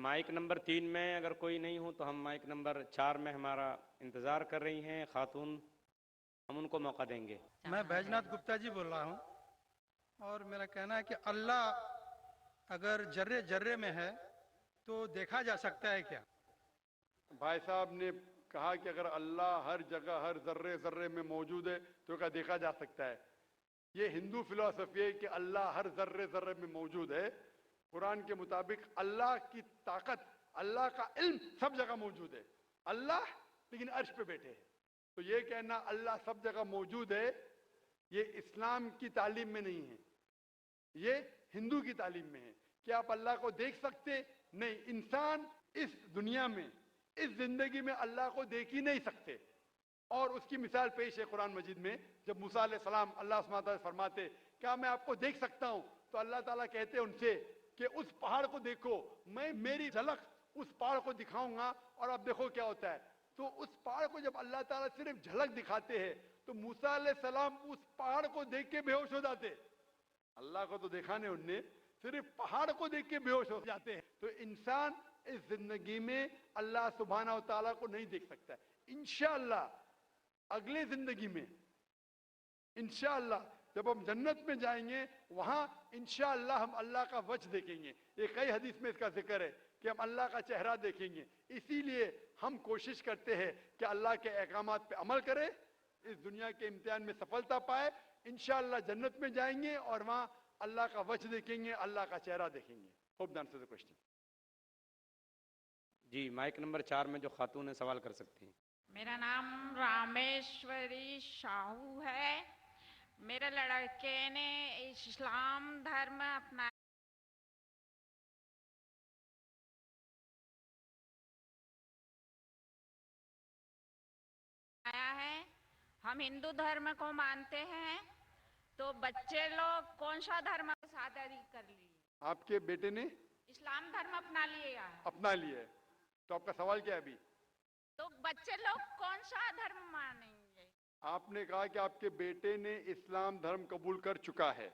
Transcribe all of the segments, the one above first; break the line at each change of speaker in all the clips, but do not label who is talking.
Mic number 3 میں اگر کوئی نہیں ہو تو ہم مائک نمبر 4 میں ہمارا انتظار کر رہی ہیں خاتون، ہم ان کو موقع دیں گے۔
میں بیجناتھ گپتا جی بول رہا ہوں، اور میرا کہنا ہے کہ اللہ اگر جرے جرے میں ہے تو دیکھا جا سکتا ہے کیا؟
بھائی صاحب نے کہا کہ اگر اللہ ہر جگہ ہر ذرے ذرے میں موجود ہے تو کیا دیکھا جا سکتا ہے؟ یہ ہندو فلسفی ہے کہ اللہ ہر ذرے ذرے میں موجود ہے۔ قرآن کے مطابق اللہ کی طاقت، اللہ کا علم سب جگہ موجود ہے۔ اللہ لیکن عرش پہ بیٹھے ہیں، تو یہ کہنا اللہ سب جگہ موجود ہے یہ اسلام کی تعلیم میں نہیں ہے، یہ ہندو کی تعلیم میں ہے۔ کیا آپ اللہ کو دیکھ سکتے؟ نہیں، انسان اس دنیا میں اس زندگی میں اللہ کو دیکھ ہی نہیں سکتے، اور اس کی مثال پیش ہے قرآن مجید میں۔ جب موسیٰ علیہ السلام اللہ سبحانہ وتعالیٰ فرماتے کیا میں آپ کو دیکھ سکتا ہوں، تو اللہ تعالیٰ کہتے ان سے کہ اس پہاڑ کو دیکھو، میں میری جھلک اس پہاڑ کو دکھاؤں گا اور اب دیکھو کیا ہوتا ہے۔ تو اس پہاڑ کو جب اللہ تعالیٰ صرف جھلک دکھاتے ہیں تو موسیٰ علیہ السلام اس پہاڑ کو دیکھ کے بے ہوش ہو جاتے۔ اللہ کو تو دیکھا نہیں انہوں نے، صرف پہاڑ کو دیکھ کے بے ہوش ہو جاتے ہیں۔ تو انسان اس زندگی میں اللہ سبحانہ وتعالیٰ کو نہیں دیکھ سکتا ہے۔ انشاءاللہ اگلے زندگی میں انشاءاللہ جب ہم جنت میں جائیں گے وہاں انشاءاللہ ہم اللہ کا وجہ دیکھیں گے۔ یہ کئی حدیث میں اس کا ذکر ہے کہ ہم اللہ کا چہرہ دیکھیں گے۔ اسی لیے ہم کوشش کرتے ہیں کہ اللہ کے احکامات پہ عمل کریں، اس دنیا کے امتحان میں سفلتا پائے، انشاءاللہ جنت میں جائیں گے اور وہاں اللہ کا وجہ دیکھیں گے، اللہ کا چہرہ دیکھیں گے۔ ہوپ دان سے کوشچن۔
جی مائک نمبر 4 میں جو خاتون ہے سوال کر سکتی ہیں۔
میرا نام رامیشوری شاہو ہے۔ میرے لڑکے نے اسلام دھرم اپنایا ہے۔ ہم ہندو دھرم کو مانتے ہیں، تو بچے لوگ کون سا دھرم شادی کر لی؟
آپ کے بیٹے نے
اسلام دھرم اپنا لیا ہے،
اپنا لیا ہے، تو آپ کا سوال کیا ہے ابھی؟
تو بچے لوگ کون سا دھرم مانیں گے؟
آپ نے کہا کہ آپ کے بیٹے نے اسلام دھرم قبول کر چکا ہے،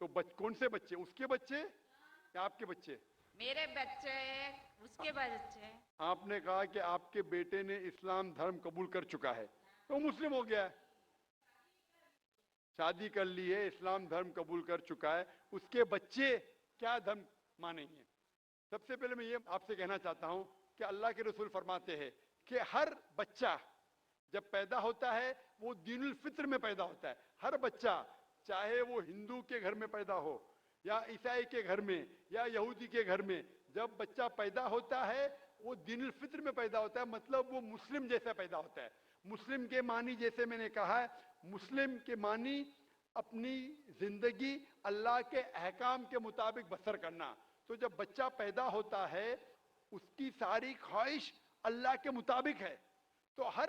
تو کون سے بچے؟ اس کے بچے یا آپ کے بچے؟
میرے بچے، اس کے بچے۔
آپ نے کہا کہ آپ کے بیٹے نے اسلام دھرم قبول کر چکا ہے تو وہ مسلم ہو گیا ہے، شادی کر لی ہے، اسلام دھرم قبول کر چکا ہے، اس کے بچے کیا دھرم مانیں گے؟ سب سے پہلے میں یہ آپ سے کہنا چاہتا ہوں کہ اللہ کے رسول فرماتے ہیں کہ ہر بچہ جب پیدا ہوتا ہے وہ دین الفطر میں پیدا ہوتا ہے۔ ہر بچہ چاہے وہ ہندو کے گھر میں پیدا ہو یا عیسائی کے گھر میں یا یہودی کے گھر میں، جب بچہ پیدا ہوتا ہے وہ دین الفطر میں پیدا ہوتا ہے، مطلب وہ مسلم جیسا پیدا ہوتا ہے۔ مسلم کے معنی جیسے میں نے کہا ہے، مسلم کے معنی اپنی زندگی اللہ کے احکام کے مطابق بسر کرنا۔ تو جب بچہ پیدا ہوتا ہے اس کی ساری خواہش اللہ کے مطابق ہے۔ تو ہر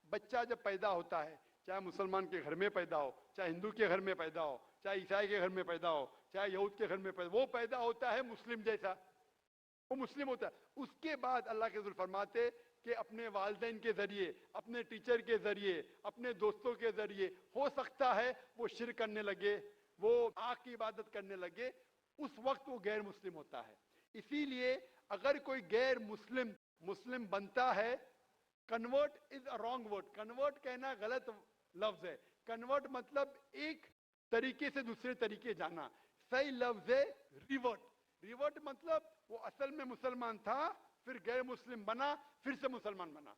بچہ جب پیدا ہوتا ہے، چاہے مسلمان کے گھر میں پیدا ہو، چاہے ہندو کے گھر میں پیدا ہو، چاہے عیسائی کے گھر میں پیدا ہو، چاہے یہود کے گھر میں پیدا ہو، وہ پیدا ہوتا ہے مسلم جیسا، وہ مسلم ہوتا ہے۔ اس کے بعد اللہ کے رسول فرماتے کہ اپنے والدین کے ذریعے، اپنے ٹیچر کے ذریعے، اپنے دوستوں کے ذریعے ہو سکتا ہے وہ شرک کرنے لگے، وہ آگ کی عبادت کرنے لگے، اس وقت وہ غیر مسلم ہوتا ہے۔ اسی لیے اگر کوئی غیر مسلم بنتا ہے، convert is a wrong word, convert کہنا غلط لفظ ہے۔ کنورٹ مطلب ایک طریقے سے دوسرے طریقے جانا، صحیح لفظ ہے ریورٹ۔ ریورٹ مطلب وہ اصل میں مسلمان تھا، پھر غیر مسلم بنا، پھر سے مسلمان بنا۔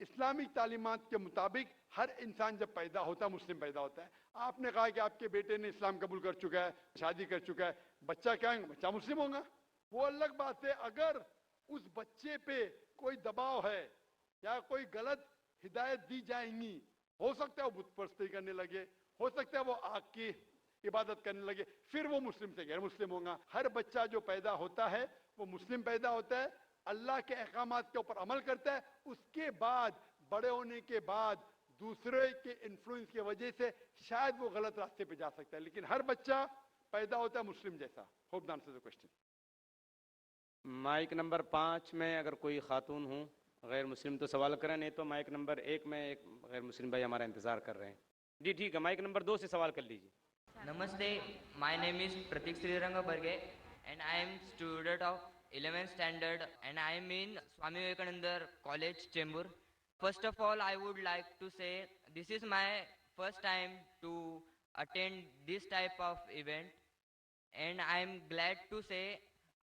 اسلامی تعلیمات کے مطابق ہر انسان جب پیدا ہوتا ہے مسلم پیدا ہوتا ہے۔ آپ نے کہا کہ آپ کے بیٹے نے اسلام قبول کر چکا ہے، شادی کر چکا ہے، بچہ کیا ہے؟ بچہ مسلم ہوگا۔ وہ الگ بات ہے اگر اس بچے پہ کوئی دباؤ ہے یا کوئی غلط ہدایت دی جائیں گی، ہو سکتا ہے وہ بت پرستی کرنے لگے، ہو سکتا ہے وہ آگ کی عبادت کرنے لگے، پھر وہ مسلم سے غیر مسلم ہوگا۔ ہر بچہ جو پیدا ہوتا ہے وہ مسلم پیدا ہوتا ہے، اللہ کے احکامات کے اوپر عمل کرتا ہے، اس کے بعد بڑے ہونے کے بعد دوسرے کے انفلوئنس کی وجہ سے شاید وہ غلط راستے پہ جا سکتا ہے، لیکن ہر بچہ پیدا ہوتا ہے مسلم جیسا۔ Hope the answer the question.
Mic number 5 میں اگر کوئی خاتون ہوں غیر مسلم تو سوال کریں، نہیں تو مائک نمبر 1 میں ایک غیر مسلم بھائی ہمارا انتظار کر رہے ہیں۔ جی ٹھیک ہے، مائک نمبر 2 سے سوال کر لیجیے۔
Namaste, my name is Pratik Sriranga Barge and I am student of 11th standard and I am in Swami Vivekananda College, Chembur. First of all, I would like to say this is my first time to attend this type of event and I am glad to say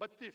32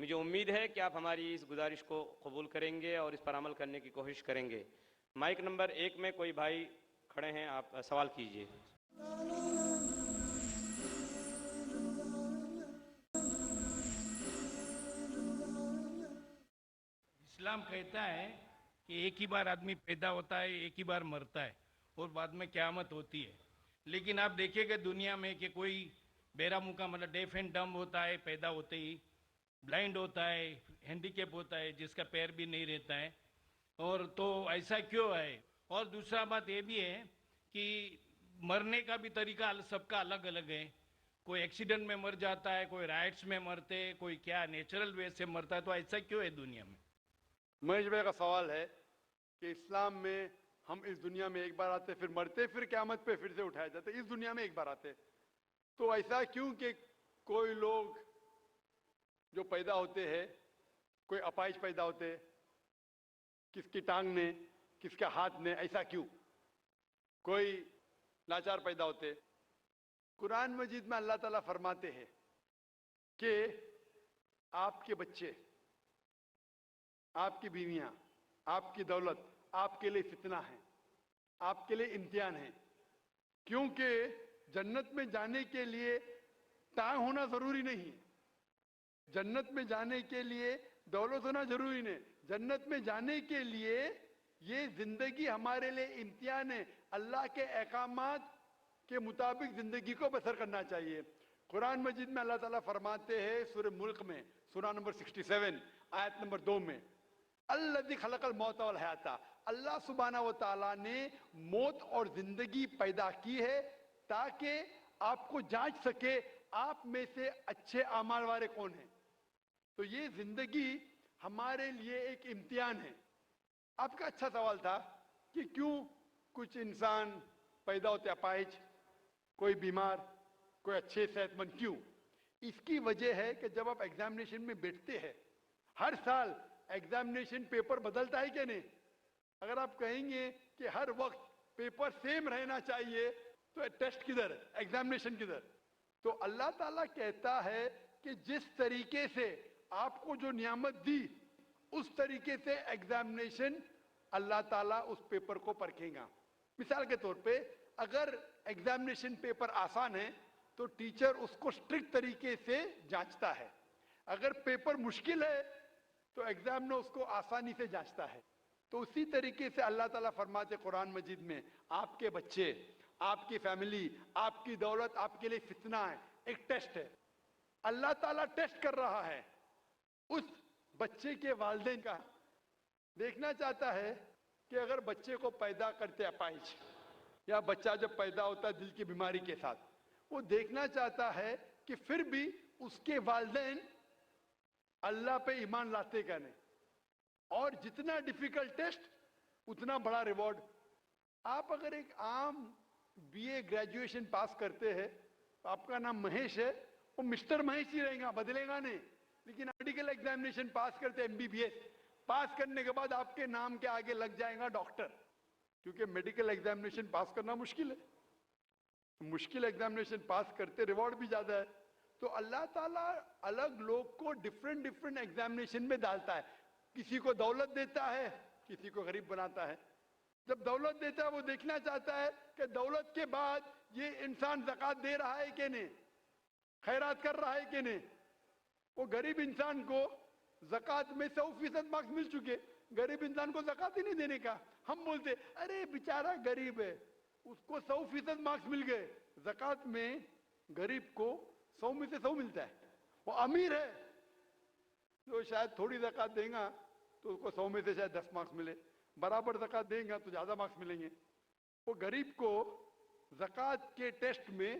مجھے امید ہے کہ آپ ہماری اس گزارش کو قبول کریں گے اور اس پر عمل کرنے کی کوشش کریں گے۔ مائک نمبر 1 میں کوئی بھائی کھڑے ہیں، آپ سوال کیجئے۔
اسلام کہتا ہے کہ ایک ہی بار آدمی پیدا ہوتا ہے، ایک ہی بار مرتا ہے اور بعد میں قیامت ہوتی ہے۔ لیکن آپ دیکھیں کہ دنیا میں کہ کوئی بہرا منہ مطلب ڈیف اینڈ ڈمب ہوتا ہے پیدا ہوتے ہی، بلائنڈ ہوتا ہے، ہینڈیکیپ ہوتا ہے، جس کا پیر بھی نہیں رہتا ہے، اور تو ایسا کیوں ہے؟ اور دوسرا بات یہ بھی ہے کہ مرنے کا بھی طریقہ سب کا الگ الگ ہے۔ کوئی ایکسیڈنٹ میں مر جاتا ہے، کوئی رائٹس میں مرتے، کوئی کیا نیچرل وے سے مرتا ہے، تو ایسا کیوں ہے دنیا میں؟
مہیش بھائی کا سوال ہے کہ اسلام میں ہم اس دنیا میں ایک بار آتے، پھر مرتے، پھر قیامت پہ پھر سے اٹھائے جاتے، اس دنیا میں ایک بار آتے، تو ایسا کیوں کہ کوئی لوگ جو پیدا ہوتے ہیں، کوئی اپائش پیدا ہوتے، کس کی ٹانگ نے، کس کے ہاتھ نے، ایسا کیوں؟ کوئی لاچار پیدا ہوتے۔ قرآن مجید میں اللہ تعالیٰ فرماتے ہیں کہ آپ کے بچے، آپ کی بیویاں، آپ کی دولت آپ کے لیے فتنہ ہے، آپ کے لیے امتحان ہے، کیونکہ جنت میں جانے کے لیے ٹانگ ہونا ضروری نہیں، جنت میں جانے کے لیے دولت ہونا ضروری نہیں، جنت میں جانے کے لیے یہ زندگی ہمارے لیے امتحان ہے، اللہ کے احکامات کے مطابق زندگی کو بسر کرنا چاہیے۔ قرآن مجید میں اللہ تعالیٰ فرماتے ہیں سورہ ملک میں، سورہ نمبر 67 آیت نمبر 2 میں، الذی خلق الموت والحیات، اللہ سبحانہ و تعالیٰ نے موت اور زندگی پیدا کی ہے تاکہ آپ کو جانچ سکے آپ میں سے اچھے اعمال والے کون ہیں۔ تو یہ زندگی ہمارے لیے ایک امتحان ہے۔ آپ کا اچھا سوال تھا کہ کیوں کچھ انسان پیدا ہوتے اپاہج، کوئی بیمار، کوئی اچھے صحت مند، کیوں؟ اس کی وجہ ہے کہ جب آپ ایگزامینیشن میں بیٹھتے ہیں، ہر سال ایگزامینیشن پیپر بدلتا ہے کہ نہیں؟ اگر آپ کہیں گے کہ ہر وقت پیپر سیم رہنا چاہیے تو ٹیسٹ کدھر، ایگزامینیشن کدھر؟ تو اللہ تعالیٰ کہتا ہے کہ جس طریقے سے آپ کو جو نعمت دی اس طریقے سے ایگزامینیشن اللہ تعالیٰ اس پیپر کو پرکھے گا۔ مثال کے طور پہ اگر ایگزامینیشن پیپر آسان ہے تو ٹیچر اس کو سٹرکٹ طریقے سے جانچتا ہے، اگر پیپر مشکل ہے تو ایگزامنر اس کو آسانی سے جانچتا ہے۔ تو اسی طریقے سے اللہ تعالیٰ فرماتے قرآن مجید میں، آپ کے بچے، آپ کی فیملی، آپ کی دولت آپ کے لیے فتنہ ہے، ایک ٹیسٹ ہے۔ اللہ تعالیٰ ٹیسٹ کر رہا ہے اس بچے کے والدین کا، دیکھنا چاہتا ہے کہ اگر بچے کو پیدا کرتے اپاہج، یا بچہ جب پیدا ہوتا ہے دل کی بیماری کے ساتھ، وہ دیکھنا چاہتا ہے کہ پھر بھی اس کے والدین اللہ پہ ایمان لاتے کہ نہیں، اور جتنا ڈیفیکلٹ ٹیسٹ اتنا بڑا ریوارڈ۔ آپ اگر ایک عام بی اے گریجویشن پاس کرتے ہیں، آپ کا نام مہیش ہے، وہ مسٹر مہیش ہی رہے گا، بدلے گا نہیں، لیکن میڈیکل ایگزامینیشن پاس کرتے ایم بی بی ایس پاس کرنے کے بعد آپ کے نام کے آگے لگ جائے گا ڈاکٹر، کیونکہ میڈیکل ایگزامینیشن پاس کرنا مشکل ہے، مشکل ایگزامینیشن پاس کرتے ریوارڈ بھی زیادہ ہے۔ تو اللہ تعالیٰ الگ لوگ کو ڈیفرنٹ ایگزامینیشن میں ڈالتا ہے، کسی کو دولت دیتا ہے، کسی کو غریب بناتا ہے۔ جب دولت دیتا ہے وہ دیکھنا چاہتا ہے کہ دولت کے بعد یہ انسان زکوٰۃ دے رہا ہے کہ نہیں، خیرات کر رہا ہے کہ نہیں۔ وہ غریب انسان کو زکوٰۃ میں 100% مارکس مل چکے، غریب انسان کو زکوٰۃ ہی نہیں دینے کا۔ ہم بولتے ارے بیچارہ غریب ہے، اس کو 100% مارکس مل گئے۔ زکوٰۃ میں غریب کو 100 میں سے 100 ملتا ہے، وہ امیر ہے تو شاید تھوڑی زکوٰۃ دیں گا تو اس کو 100 میں سے شاید 10 مارکس ملے، برابر زکوٰۃ دیں گا تو زیادہ مارکس ملیں گے۔ وہ غریب کو زکوٰۃ کے ٹیسٹ میں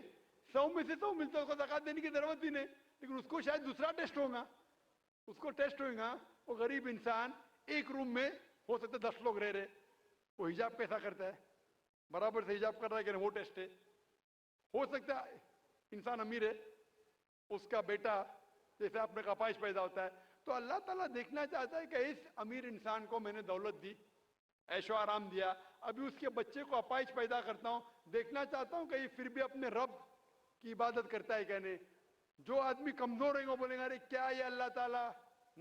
100 میں سے 100 ملتا ہے، اس کو زکوٰۃ دینے کی ضرورت ہی نہیں، لیکن اس کو شاید دوسرا ٹیسٹ ہوگا، اس کو ٹیسٹ ہوگا، وہ غریب انسان ایک روم میں ہو سکتا ہے 10 لوگ رہ رہے، وہ حجاب کیسا کرتا ہے، برابر سے حجاب کر رہا ہے کہ نہیں، وہ ٹیسٹ ہے۔ ہو سکتا ہے انسان امیر ہے، اس کا بیٹا جیسے آپ نے کپائش پیدا ہوتا ہے، تو اللہ تعالیٰ دیکھنا چاہتا ہے کہ اس امیر انسان کو میں نے دولت دی، عیش و آرام دیا، ابھی اس کے بچے کو اپائش پیدا کرتا ہوں، دیکھنا چاہتا ہوں کہ یہ پھر بھی اپنے رب کی عبادت کرتا ہے کہ نہیں۔ جو آدمی کمزور ہے وہ بولیں گے ارے کیا یہ اللہ تعالیٰ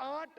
8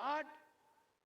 8,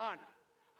8।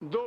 2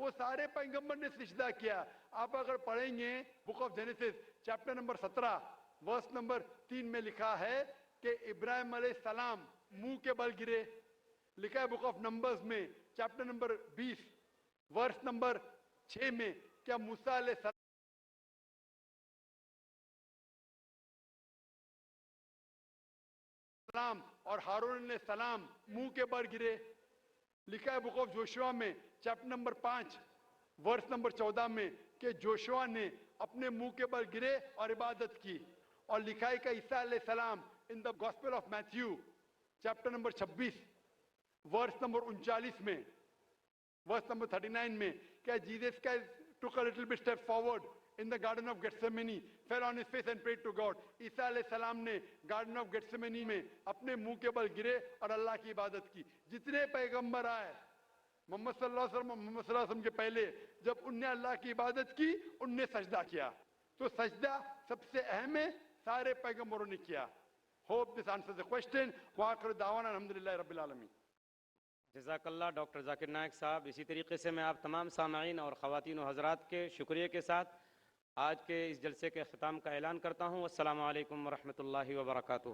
وہ سارے پیغمبر نے سجدہ کیا. آپ اگر پڑھیں گے book of Genesis chapter number 17 verse number 3 میں لکھا ہے کہ ابراہیم علیہ السلام منہ کے بل گرے. لکھا ہے بک آف نمبرز میں چیپٹر نمبر 20 ورس نمبر 6 میں کیا موسیٰ علیہ السلام اور ہارون علیہ السلام منہ کے بل گرے. لکھا ہے بک آف جوشوا میں چیپٹر نمبر 5 ورس نمبر 14 میں کہ جوشوا نے اپنے منہ کے بل گرے اور عبادت کی. اور لکھا ہے کہ عیسیٰ علیہ السلام in the gospel of Matthew chapter number 26 verse number 39 میں verse number 39 میں کہ Jesus Christ took a little bit step forward in the garden of Gethsemane, fell on his face and prayed to God. عیسیٰ علیہ السلام نے garden of گیتسیمنی میں اپنے منہ کے بل گرے اور اللہ کی عبادت کی. جتنے پیغمبر آئے محمد صلی اللہ علیہ وسلم کے پہلے جب ان نے اللہ کی عبادت کی ان نے سجدہ کیا. تو سجدہ سب سے اہم ہے, سارے پیغمبروں نے کیا. Hope this answers the question. وآخر دعوانا الحمدللہ رب العالمین.
جزاک اللہ ڈاکٹر ذاکر نائک صاحب. اسی طریقے سے میں آپ تمام سامعین اور خواتین و حضرات کے شکریہ کے ساتھ آج کے اس جلسے کے اختتام کا اعلان کرتا ہوں. السلام علیکم ورحمۃ اللہ وبرکاتہ.